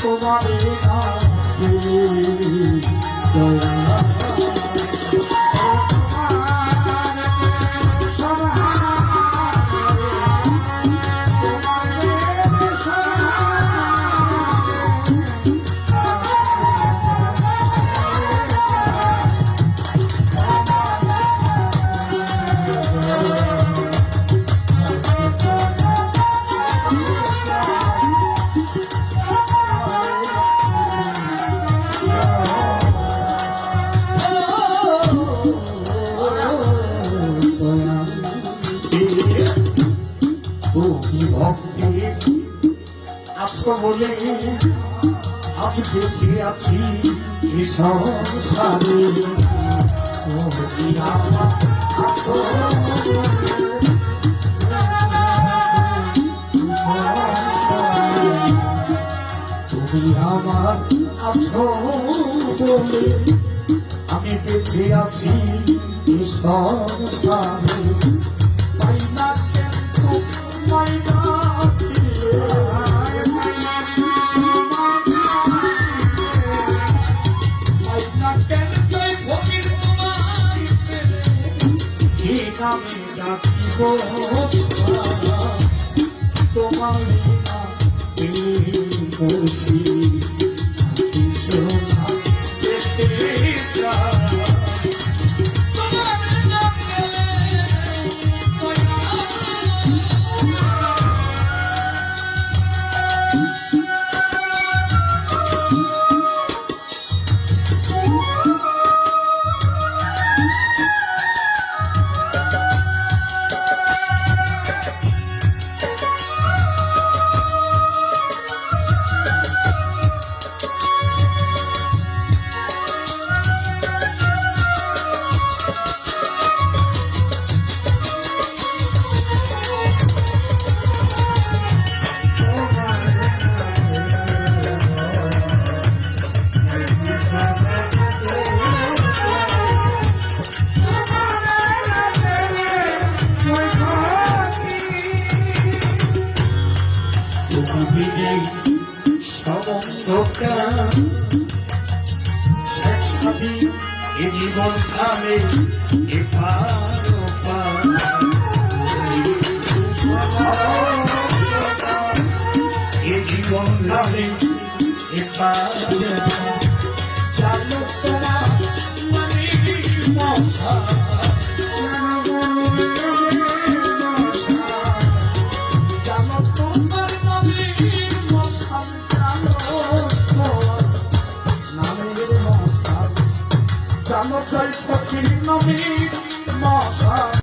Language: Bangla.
তোমার ভক্তি আছো বলে আজ বেঁচে আছি সংসারে তুমি আমার আছো বলে আমি বেঁচে আছি সংসারে পাই না তোমার খুশি কিছু না জীবন কালে জীবন কালে চালো তোমার মশা জানো তোমার নামের মশা নামের মশা জানো জয় ফকির নবীর মশা।